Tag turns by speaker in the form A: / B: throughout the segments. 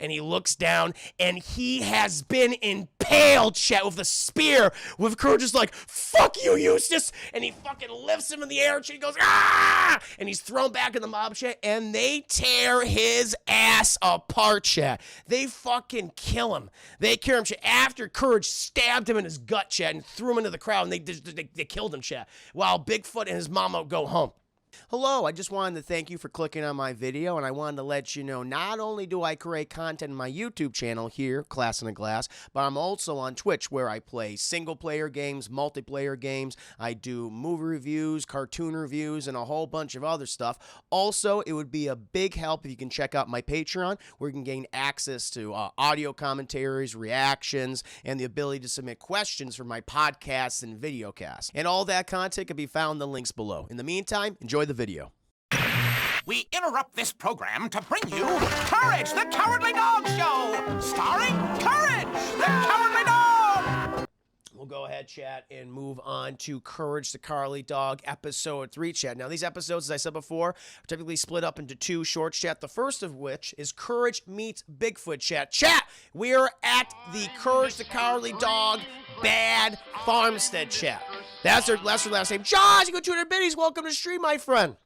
A: and he looks down, and he has been impaled, chat, with a spear, with Courage just like, fuck you, Eustace, and he fucking lifts him in the air, and he goes, ah, and he's thrown back in the mob, chat, and they tear his ass apart, chat. They fucking kill him. They kill him, chat, after Courage stabbed him in his gut, chat, and threw him into the crowd, and they killed him, chat, while Bigfoot and his mama go home. Hello, I just wanted to thank you for clicking on my video, and I wanted to let you know not only do I create content on my YouTube channel here, Class in a Glass, but I'm also on Twitch where I play single-player games, multiplayer games, I do movie reviews, cartoon reviews, and a whole bunch of other stuff. Also, it would be a big help if you can check out my Patreon, where you can gain access to audio commentaries, reactions, and the ability to submit questions for my podcasts and videocasts. And all that content can be found in the links below. In the meantime, enjoy the video.
B: We interrupt this program to bring you Courage the Cowardly Dog Show, starring Courage the Cowardly Dog.
A: We'll go ahead, chat, and move on to Courage the Cowardly Dog episode 3, chat. Now, these episodes, as I said before, are typically split up into 2 shorts, chat. The first of which is Courage Meets Bigfoot, chat. Chat, we are at the Courage the Cowardly Dog Bad Farmstead, chat. That's her last name. Josh, you go 200 biddies. Welcome to the stream, my friend.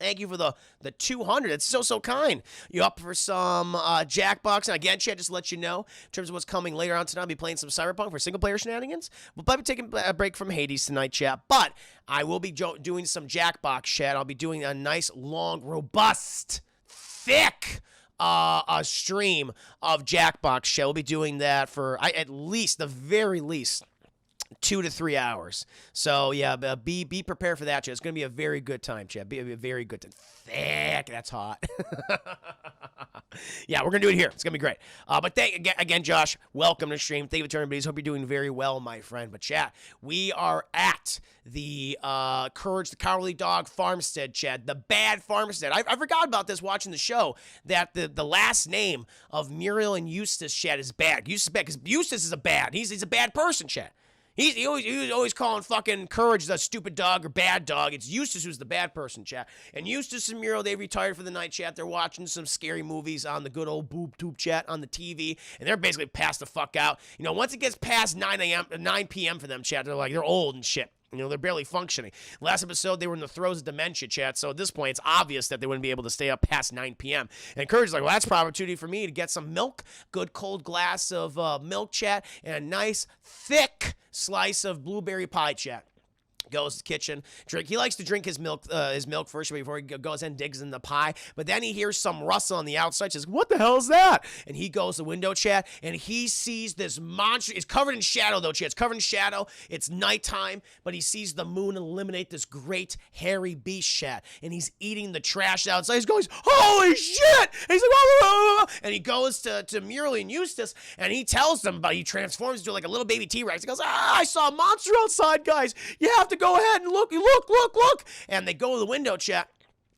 A: Thank you for the 200. It's so kind. You up for some Jackbox? And again, chat, just to let you know, in terms of what's coming later on tonight, I'll be playing some Cyberpunk for single-player shenanigans. We'll probably be taking a break from Hades tonight, chat. But I will be doing some Jackbox, chat. I'll be doing a nice, long, robust, thick a stream of Jackbox, chat. We'll be doing that for at least, the very least, 2 to 3 hours. So yeah, be prepared for that, chat. It's gonna be a very good time, chat. Be a very good time. Thick, that's hot. Yeah, we're gonna do it here. It's gonna be great. But again, Josh, welcome to the stream. Thank you for turning, buddies. Hope you're doing very well, my friend. But chat, we are at the Courage the Cowardly Dog Farmstead, chat. The Bad Farmstead. I forgot about this watching the show, that the last name of Muriel and Eustace, chat, is bad. Eustace is bad because Eustace is a bad. He's a bad person, chat. He was always calling fucking Courage the stupid dog or bad dog. It's Eustace who's the bad person, chat. And Eustace and Muriel, they retired for the night, chat. They're watching some scary movies on the good old boob tube, chat, on the TV. And they're basically passed the fuck out. You know, once it gets past 9 p.m. for them, chat, they're old and shit. You know, they're barely functioning. Last episode, they were in the throes of dementia, chat. So at this point, it's obvious that they wouldn't be able to stay up past 9 p.m. And Courage is like, well, that's an opportunity for me to get some milk, good cold glass of milk, chat, and a nice, thick slice of blueberry pie, chat. Goes to the kitchen, drink. He likes to drink his milk first before he goes and digs in the pie. But then he hears some rustle on the outside. Says, "What the hell is that?" And he goes to the window, chat, and he sees this monster. It's covered in shadow, though, chat. It's covered in shadow. It's nighttime, but he sees the moon illuminate this great hairy beast, chat. And he's eating the trash outside. He goes, "Holy shit!" And he's like, "Whoa, whoa, whoa." And he goes to Muriel and Eustace, and he tells them, but he transforms into like a little baby T-Rex. He goes, "I saw a monster outside, guys. You have to go ahead and look. And they go to the window, chat.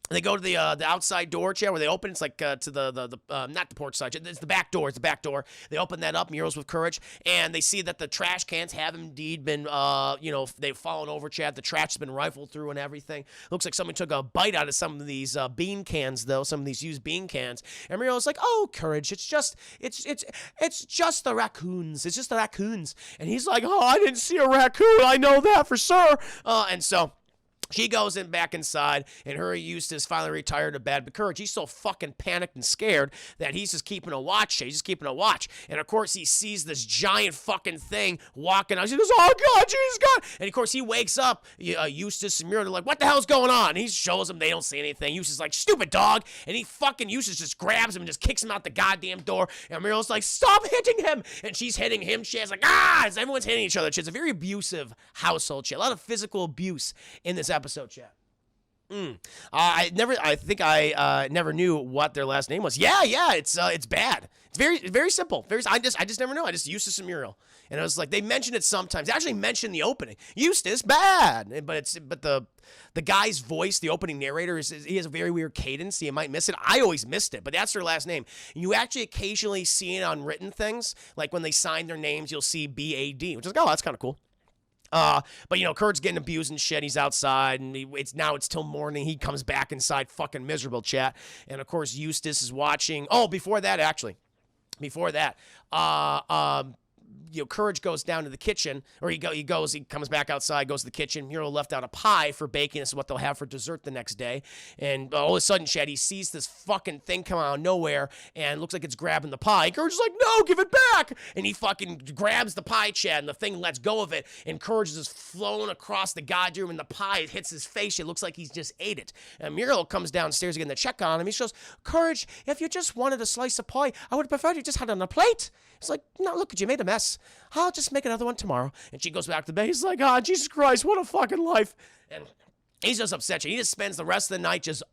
A: They go to the outside door, chat, where they open. It's like to the not the porch side. It's the back door. It's the back door. They open that up, Muriel's with Courage, and they see that the trash cans have indeed been, they've fallen over, chat. The trash has been rifled through and everything. Looks like someone took a bite out of some of these bean cans, though. Some of these used bean cans. And Muriel's like, "Oh, Courage, it's just the raccoons. It's just the raccoons." And he's like, "Oh, I didn't see a raccoon. I know that for sure." And so she goes back inside, and her Eustace finally retired to bed. But Courage, he's so fucking panicked and scared that he's just keeping a watch. He's just keeping a watch. And, of course, he sees this giant fucking thing walking out. He goes, "Oh, God, Jesus, God." And, of course, he wakes up. Eustace and Muriel are like, "What the hell's going on?" And he shows them. They don't see anything. Eustace is like, "Stupid dog." And Eustace just grabs him and just kicks him out the goddamn door. And Muriel's like, "Stop hitting him." And she's hitting him. She's like, "Ah!" As everyone's hitting each other. It's a very abusive household. A lot of physical abuse in this episode, chat. I never knew what their last name was. Yeah, it's bad. It's very simple. I just never know. I just Eustace and Muriel, and I was like, they mentioned it sometimes. They actually mentioned the opening. Eustace, bad, but the guy's voice, the opening narrator, he has a very weird cadence. So you might miss it. I always missed it, but that's their last name. You actually occasionally see it on written things, like when they sign their names, you'll see BAD, which is like, oh, that's kind of cool. But Kurt's getting abused and shit. He's outside, and it's till morning. He comes back inside, fucking miserable, chat. And of course, Eustace is watching. Oh, before that, actually, before that, Courage goes down to the kitchen, or he comes back outside, goes to the kitchen. Muriel left out a pie for baking. This is what they'll have for dessert the next day. And all of a sudden, Chad, he sees this fucking thing come out of nowhere and looks like it's grabbing the pie. Courage is like, no, give it back. And he fucking grabs the pie, Chad, and the thing lets go of it. And Courage is flown across the goddamn room, and the pie hits his face. It looks like he's just ate it. And Muriel comes downstairs again to check on him. He goes, Courage, if you just wanted a slice of pie, I would have preferred you just had it on a plate. He's like, no, look at you, made a mess. I'll just make another one tomorrow. And she goes back to bed. He's like, Jesus Christ, what a fucking life. And he's just upset. He just spends the rest of the night just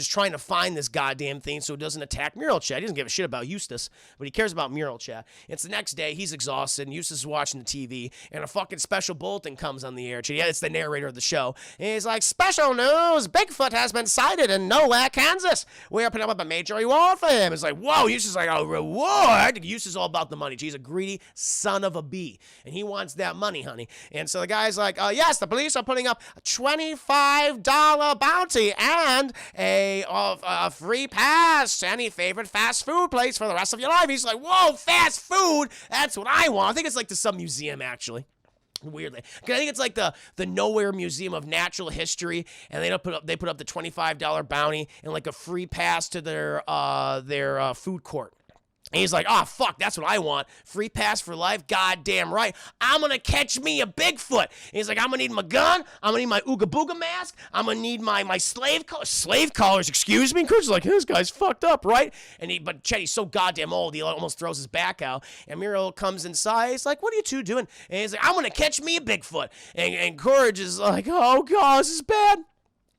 A: trying to find this goddamn thing so he doesn't attack Muriel, Chad. He doesn't give a shit about Eustace, but he cares about Muriel, Chad. It's the next day. He's exhausted, and Eustace is watching the TV, and a fucking special bulletin comes on the air, Chad. Yeah, it's the narrator of the show. And he's like, special news, Bigfoot has been sighted in Nowhere, Kansas. We're putting up a major reward for him. It's like, whoa, Eustace is like, a reward? Eustace is all about the money. He's a greedy son of a bee, and he wants that money, honey. And so the guy's like, yes, the police are putting up a $25 bounty and a free pass to any favorite fast food place for the rest of your life. He's like, whoa, fast food? That's what I want. I think it's like to some museum, actually. Weirdly, I think it's like the Nowhere Museum of Natural History, and they put up the $25 bounty and like a free pass to their food court. And he's like, oh, fuck, that's what I want. Free pass for life? Goddamn right. I'm going to catch me a Bigfoot. And he's like, I'm going to need my gun. I'm going to need my Ooga Booga mask. I'm going to need my slave collars, excuse me? And Kurt's like, this guy's fucked up, right? But Chetty's so goddamn old, he almost throws his back out. And Muriel comes inside. He's like, what are you two doing? And he's like, I'm going to catch me a Bigfoot. And Courage is like, oh, God, this is bad.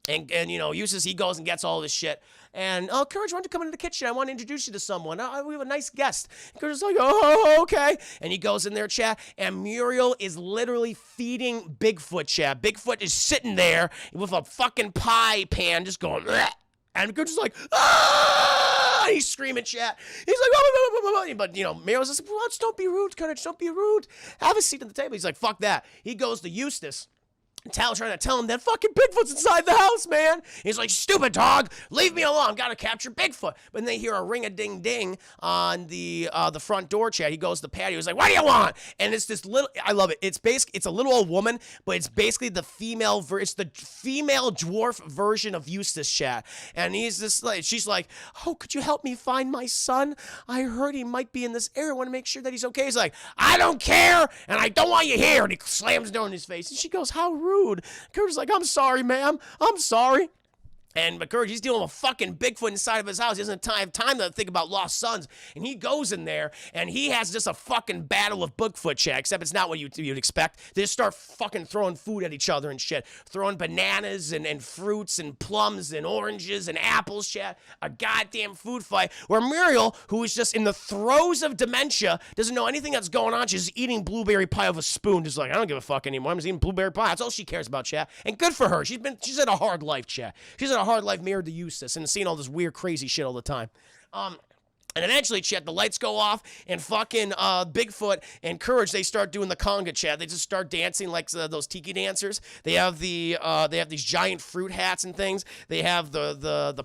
A: And Eustace, he goes and gets all this shit. And, Courage, why don't you come into the kitchen? I want to introduce you to someone. We have a nice guest. And Courage is like, oh, okay. And he goes in there, chat, and Muriel is literally feeding Bigfoot, chat. Bigfoot is sitting there with a fucking pie pan just going, bleh. And Courage is like, ah! He's screaming, chat. He's like, oh, but, Muriel's just like, don't be rude, Courage, don't be rude. Have a seat at the table. He's like, fuck that. He goes to Eustace. Trying to tell him that fucking Bigfoot's inside the house, man. He's like, stupid dog, leave me alone. Gotta capture Bigfoot. But then they hear a ring-a-ding-ding on the front door, Chad. He goes to the patio. He's like, what do you want? And it's this little, I love it. It's a little old woman, but it's basically the female dwarf version of Eustace, Chad. And she's like, oh, could you help me find my son? I heard he might be in this area. I want to make sure that he's okay. He's like, I don't care, and I don't want you here. And he slams the door in his face. And she goes, how rude. Courage is like, I'm sorry, ma'am. I'm sorry. And Courage, he's dealing with a fucking Bigfoot inside of his house. He doesn't have time to think about lost sons. And he goes in there, and he has just a fucking battle of Bigfoot, chat, except it's not what you'd expect. They just start fucking throwing food at each other and shit. Throwing bananas and fruits and plums and oranges and apples, chat. A goddamn food fight where Muriel, who is just in the throes of dementia, doesn't know anything that's going on. She's eating blueberry pie with a spoon. Just like, I don't give a fuck anymore. I'm just eating blueberry pie. That's all she cares about, chat. And good for her. She's had a hard life, chat. She's had a hard life mirrored to Eustace and seeing all this weird, crazy shit all the time. And eventually, chat, the lights go off, and fucking Bigfoot and Courage, they start doing the conga, chat. They just start dancing like those tiki dancers. They have these giant fruit hats and things. They have the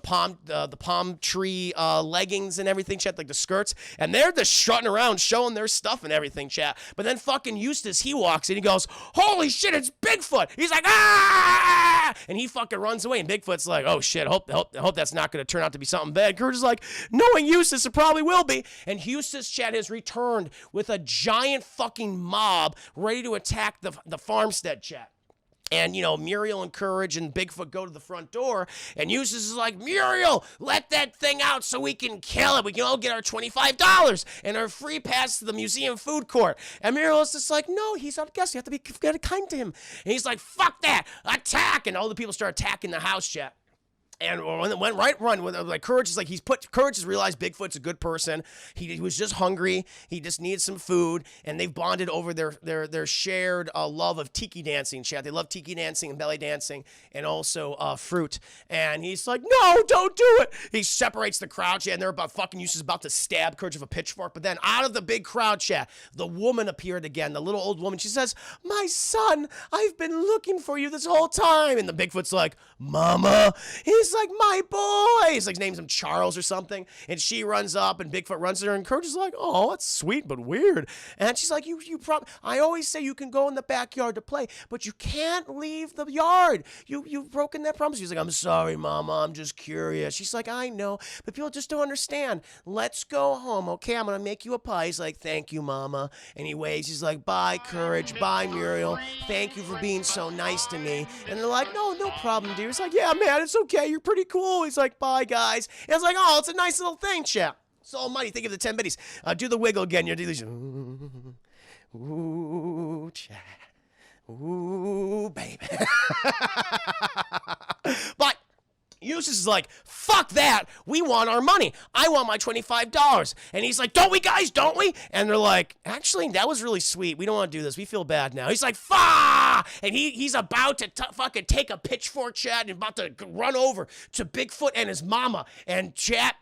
A: palm tree leggings and everything, chat, like the skirts. And they're just strutting around, showing their stuff and everything, chat. But then fucking Eustace, he walks in, he goes, holy shit, it's Bigfoot. He's like, ah! And he fucking runs away, and Bigfoot's like, oh shit, hope that's not going to turn out to be something bad. Courage is like, knowing Eustace, it probably will be. And Eustace, chat, has returned with a giant fucking mob ready to attack the farmstead, chat. And, Muriel and Courage and Bigfoot go to the front door, and Eustace is like, Muriel, let that thing out so we can kill it. We can all get our $25 and our free pass to the museum food court. And Muriel is just like, no, he's our guest. You have to be kind to him. And he's like, fuck that. Attack. And all the people start attacking the house, chat. And when it went run, like Courage is like, Courage has realized Bigfoot's a good person. He was just hungry. He just needs some food, and they've bonded over their shared love of tiki dancing. Chat, they love tiki dancing and belly dancing, and also fruit. And he's like, no, don't do it. He separates the crowd, chat, and they're Eustace about to stab Courage with a pitchfork. But then out of the big crowd, chat, the woman appeared again, the little old woman. She says, my son, I've been looking for you this whole time. And the Bigfoot's like, Mama, is is like, my boy. He's like, names him Charles or something. And she runs up, and Bigfoot runs to her, and Courage is like, oh, that's sweet but weird. And she's like, I always say you can go in the backyard to play, but you can't leave the yard. You've broken that promise. He's like, I'm sorry, Mama. I'm just curious. She's like, I know, but people just don't understand. Let's go home, okay? I'm going to make you a pie. He's like, thank you, Mama. And he waves. He's like, bye, Courage. Bye, Muriel. Thank you for being so nice to me. And they're like, no problem, dear. He's like, yeah, man, it's okay. You're pretty cool. He's like, bye, guys. And it's like, oh, it's a nice little thing, chap. So almighty. Think of the 10 biddies. Do the wiggle again. You're these. Ooh, chat. Ooh, baby. But Eustace is like, fuck that. We want our money. I want my $25. And he's like, don't we, guys? Don't we? And they're like, actually, that was really sweet. We don't want to do this. We feel bad now. He's like, fa! And he's about to fucking take a pitchfork, chat, and about to run over to Bigfoot and his mama. And chat,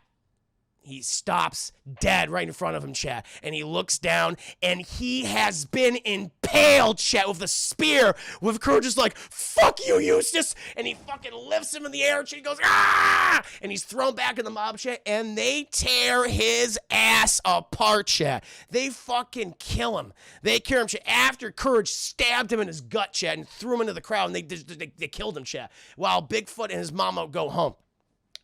A: he stops dead right in front of him, chat. And he looks down, and he has been impaled, chat, with a spear. With Courage is like, fuck you, Eustace. And he fucking lifts him in the air, chat. He goes, ah! And he's thrown back in the mob, chat. And they tear his ass apart, chat. They fucking kill him. They kill him, chat. After Courage stabbed him in his gut, chat, and threw him into the crowd. And they killed him, chat. While Bigfoot and his mama go home.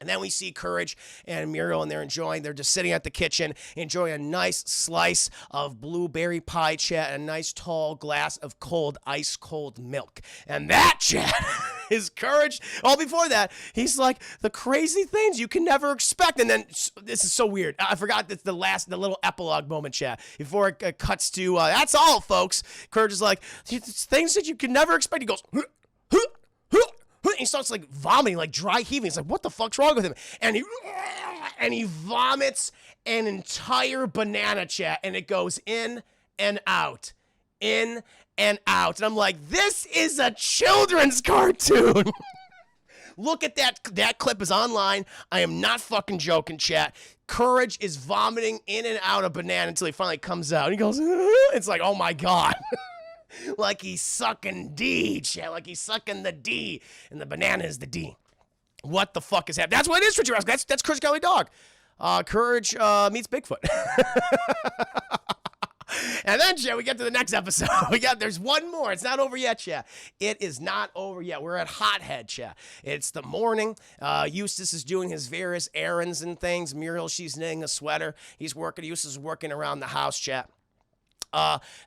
A: And then we see Courage and Muriel, and they're just sitting at the kitchen, enjoying a nice slice of blueberry pie, chat, and a nice tall glass of ice cold milk. And that, chat, is Courage. Oh, before that, he's like, the crazy things you can never expect. And then, this is so weird. I forgot that the little epilogue moment, chat, before it cuts to, that's all, folks. Courage is like, things that you can never expect. He goes, he starts like vomiting, like dry heaving. He's like, what the fuck's wrong with him? And he vomits an entire banana, chat, and it goes in and out, in and out. And I'm like, this is a children's cartoon. Look at that. That clip is online. I am not fucking joking, chat. Courage is vomiting in and out a banana until he finally comes out. He goes, it's like, oh my God. Like he's sucking D, chat. Like he's sucking the D, and the banana is the D. What the fuck is happening? That's what it is for Jurassic. That's Courage Cowardly Dog. Courage meets Bigfoot. And then, chat, we get to the next episode. There's one more. It's not over yet, chat. It is not over yet. We're at Hothead, chat. It's the morning. Eustace is doing his various errands and things. Muriel, she's knitting a sweater. Eustace is working around the house, chat.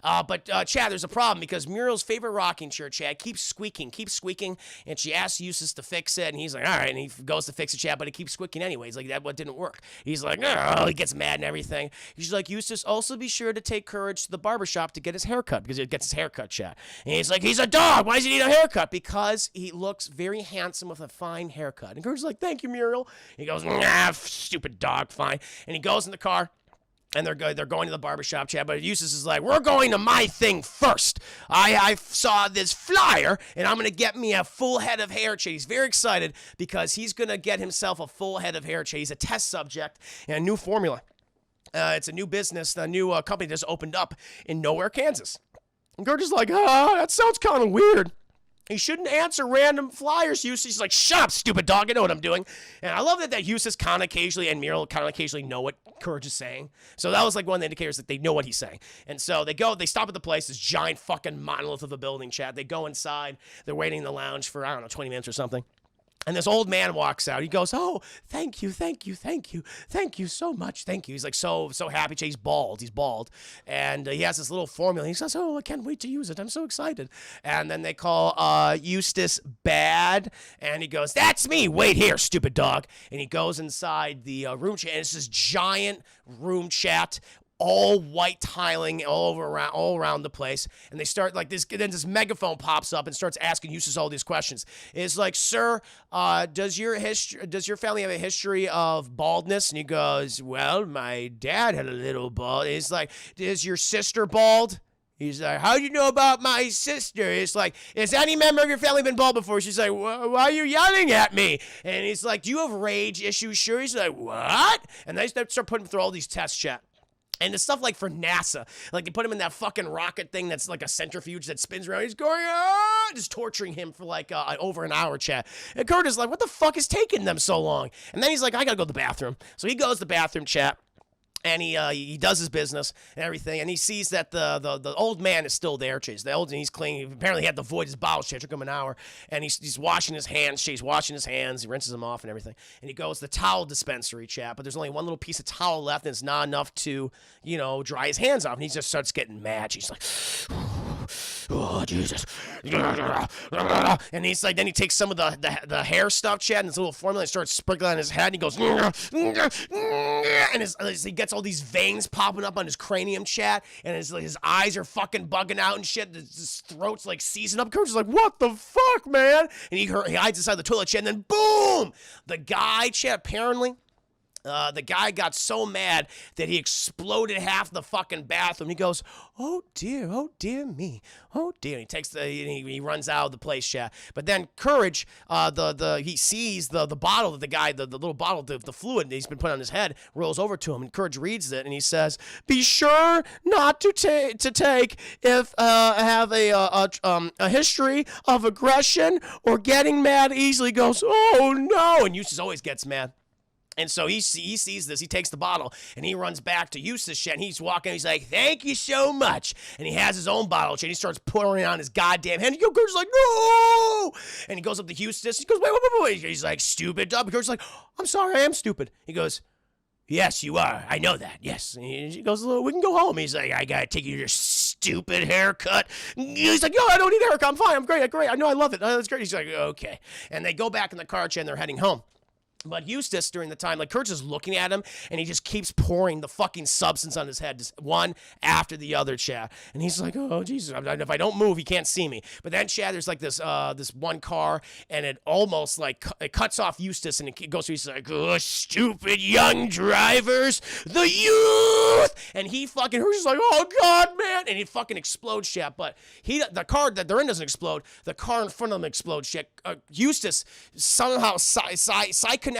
A: But Chad, there's a problem because Muriel's favorite rocking chair, Chad, keeps squeaking, and she asks Eustace to fix it, and he's like, all right, and he goes to fix it, Chad, but it keeps squeaking anyways, like that what didn't work. He's like, oh, he gets mad and everything. She's like, Eustace, also be sure to take Courage to the barbershop to get his haircut, because he gets his haircut, Chad. And he's like, he's a dog, why does he need a haircut? Because he looks very handsome with a fine haircut. And Courage's like, thank you, Muriel. He goes, nah, stupid dog, fine. And he goes in the car. And they're going to the barbershop, chat, but Eustace is like, we're going to my thing first. I saw this flyer, and I'm going to get me a full head of hair, chat. He's very excited because he's going to get himself a full head of hair, chat. He's a test subject and a new formula. It's a new business, a new company just opened up in Nowhere, Kansas. And Courage is like, that sounds kind of weird. He shouldn't answer random flyers, Eustace. He's like, shut up, stupid dog. I know what I'm doing. And I love that Eustace kind of occasionally and Muriel kind of occasionally know what Courage is saying. So that was like one of the indicators that they know what he's saying. And so they stop at the place, this giant fucking monolith of a building, chat. They go inside. They're waiting in the lounge for, 20 minutes or something. And this old man walks out. He goes, oh, thank you so much. Thank you. He's like so happy. He's bald. And he has this little formula. He says, oh, I can't wait to use it. I'm so excited. And then they call Eustace bad. And he goes, that's me. Wait here, stupid dog. And he goes inside the room chat. And it's this giant room chat, all white tiling all around the place, and they start like this. Then this megaphone pops up and starts asking Eustace all these questions. It's like, sir, does your family have a history of baldness? And he goes, well, my dad had a little bald. It's like, is your sister bald? He's like, how do you know about my sister? It's like, has any member of your family been bald before? She's like, why are you yelling at me? And he's like, do you have rage issues? Sure. He's like, what? And they start putting through all these tests, chat. And the stuff like for NASA, like they put him in that fucking rocket thing that's like a centrifuge that spins around. He's going, just torturing him for like over an hour, chat. And Kurt is like, what the fuck is taking them so long? And then he's like, I gotta go to the bathroom. So he goes to the bathroom, chat. And he does his business and everything, and he sees that the old man is still there. Chase, the old, and he's cleaning. Apparently, he had to void his bowels. It took him an hour, and he's washing his hands. He's washing his hands. He rinses them off and everything. And he goes to the towel dispensary, chat. But there's only one little piece of towel left, and it's not enough to dry his hands off. And he just starts getting mad. He's like, oh Jesus, and he's like, then he takes some of the hair stuff, chat, and this little formula, and starts sprinkling on his head. And he goes, and he gets all these veins popping up on his cranium, chat, and his eyes are fucking bugging out and shit. His throat's like seizing up. Kurt's like, what the fuck, man? And he hides inside the toilet, chat, and then boom, the guy, chat, apparently. The guy got so mad that he exploded half the fucking bathroom. He goes, oh dear me, oh dear. And he takes he runs out of the place, chat. But then Courage, he sees the bottle that the guy, the little bottle, the fluid that he's been putting on his head, rolls over to him, and Courage reads it, and he says, be sure not to take if have a history of aggression or getting mad easily. Goes, oh no, and Eustace always gets mad. And so he sees this, he takes the bottle, and he runs back to Eustace, and he's walking, he's like, thank you so much. And he has his own bottle, and he starts pouring it on his goddamn hand. And Kurt's like, no! And he goes up to Eustace, he goes, wait. He's like, stupid. Kurt's like, I'm sorry, I am stupid. He goes, yes, you are. I know that, yes. And he goes, we can go home. He's like, I gotta take you to your stupid haircut. He's like, no, I don't need a haircut. I'm fine, I'm great. I know, I love it. That's great. He's like, okay. And they go back in the car, and they're heading home. But Eustace, during the time, like, Kurt's just looking at him, and he just keeps pouring the fucking substance on his head, just one after the other, chat. And he's like, oh, Jesus, if I don't move, he can't see me. But then, chat, there's like this one car, and it almost, like, it cuts off Eustace, and it goes through, he's like, oh, stupid young drivers, the youth! And he fucking, who's just like, oh, God, man! And he fucking explodes, chat. But the car that they're in doesn't explode. The car in front of them explodes, chat. Eustace somehow psychokinetically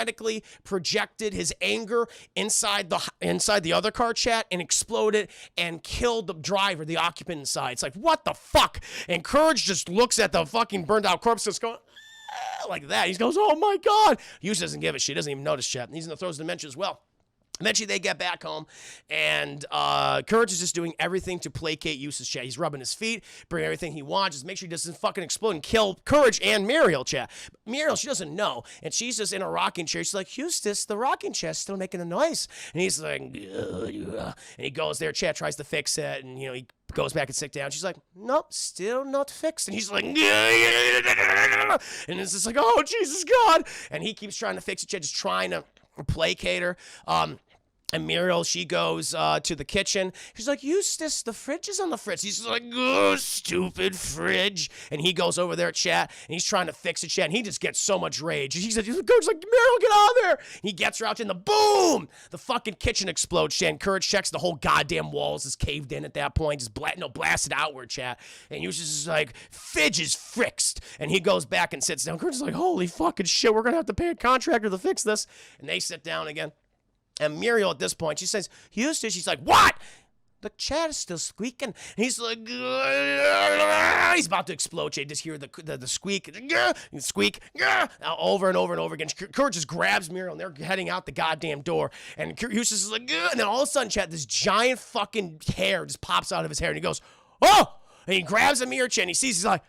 A: projected his anger inside the other car, chat, and exploded and killed the driver, the occupant inside. It's like, what the fuck? And Courage just looks at the fucking burned out corpse, just going like that. He goes, oh my God. Eustace doesn't give a shit. Doesn't even notice, chat. And he's in the throes dimension as well. Eventually, they get back home, and Courage is just doing everything to placate Eustace, chat. He's rubbing his feet, bringing everything he wants, just make sure he doesn't fucking explode and kill Courage and Muriel, chat. Muriel, she doesn't know, and she's just in a rocking chair. She's like, Eustace, the rocking chair's still making a noise. And he's like, and he goes there, chat, tries to fix it, and, he goes back and sits down. She's like, nope, still not fixed. And he's like, and it's just like, oh, Jesus, God. And he keeps trying to fix it, chat, just trying to placate her. And Muriel, she goes to the kitchen. She's like, Eustace, the fridge is on the fritz. He's like, oh, stupid fridge. And he goes over there, chat, and he's trying to fix it, chat, and he just gets so much rage. He's like, Muriel, get out of there. And he gets her out, and the boom, the fucking kitchen explodes, chat. And Courage checks the whole goddamn walls is caved in at that point, just blasted outward, chat. And Eustace is like, fridge is fixed. And he goes back and sits down. Courage is like, holy fucking shit, we're going to have to pay a contractor to fix this. And they sit down again. And Muriel, at this point, she says, Eustace, she's like, what? The chair is still squeaking. And he's like, he's about to explode. You just hear the squeak, squeak, over and over and over again. Kurt just grabs Muriel, and they're heading out the goddamn door. And Eustace is like, and then all of a sudden, chat, this giant fucking hair just pops out of his hair. And he goes, oh! And he grabs a mirror, chat, and he sees, he's like,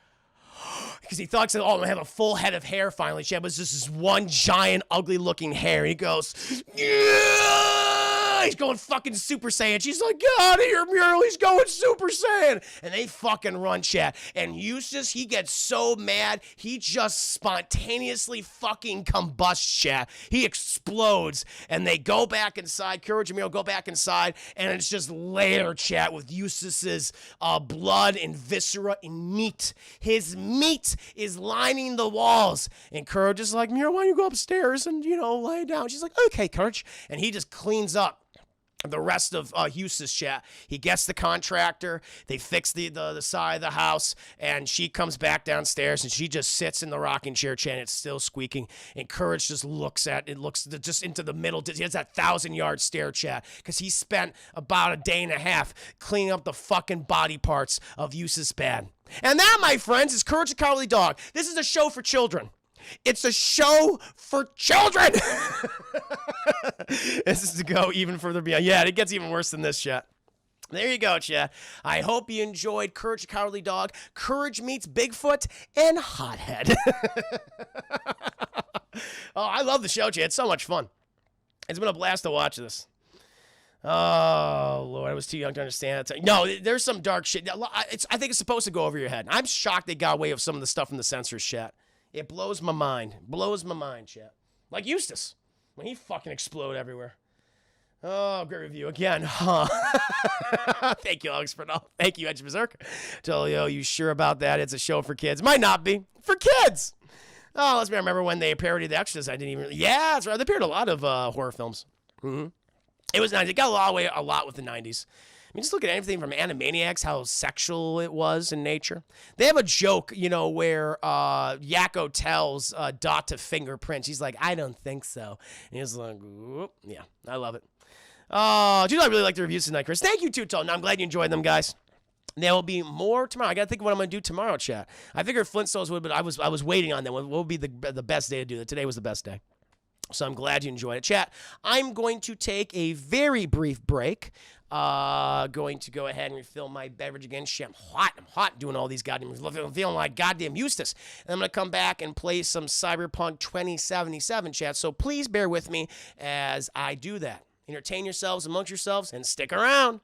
A: because he thought, oh, I'm going to have a full head of hair finally. But it's just this one giant, ugly-looking hair. He goes, yeah! He's going fucking Super Saiyan. She's like, get out of here, Muriel. He's going Super Saiyan. And they fucking run, chat. And Eustace, he gets so mad, he just spontaneously fucking combusts, chat. He explodes. And they go back inside. Courage and Muriel go back inside. And it's just layer, chat, with Eustace's blood and viscera and meat. His meat is lining the walls. And Courage is like, Muriel, why don't you go upstairs and, lay down? She's like, okay, Courage. And he just cleans up. the rest of Eustace chat. He gets the contractor. They fix the side of the house, and she comes back downstairs, and she just sits in the rocking chair, chat, and it's still squeaking. And Courage just looks just into the middle. He has that 1,000-yard stare, chat, because he spent about a day and a half cleaning up the fucking body parts of Eustace bad. And that, my friends, is Courage the Cowardly Dog. This is a show for children. It's a show for children. This is to go even further beyond. Yeah, it gets even worse than this, chat. There you go, chat. I hope you enjoyed Courage the Cowardly Dog, Courage Meets Bigfoot, and Hothead. Oh, I love the show, chat. It's so much fun. It's been a blast to watch this. Oh, Lord, I was too young to understand it. No, there's some dark shit. I think it's supposed to go over your head. I'm shocked they got away with some of the stuff from the censors, chat. It blows my mind. Blows my mind, chat. Like Eustace, when he fucking explode everywhere. Oh, great review again, huh? Thank you, Alex Bernal. Thank you, Edge Berserker. Tolio, you sure about that? It's a show for kids. Might not be. For kids! Oh, let's remember when they parodied The Exorcist. I didn't even... Yeah, that's right. They parodied a lot of horror films. Mm-hmm. It was nice. It got a lot with the 90s. I mean, just look at anything from Animaniacs, how sexual it was in nature. They have a joke, where Yakko tells Dot to fingerprints. He's like, I don't think so. And he's like, whoop. Yeah, I love it. Dude, I really like the reviews tonight, Chris. Thank you, Tuto. No, I'm glad you enjoyed them, guys. There will be more tomorrow. I got to think of what I'm going to do tomorrow, chat. I figured Flintstones would, but I was waiting on them. What would be the best day to do that? Today was the best day. So I'm glad you enjoyed it. Chat, I'm going to take a very brief break. Going to go ahead and refill my beverage again. Shit, I'm hot doing all these goddamn... I'm feeling like goddamn Eustace. And I'm going to come back and play some Cyberpunk 2077, chat. So please bear with me as I do that. Entertain yourselves amongst yourselves and stick around.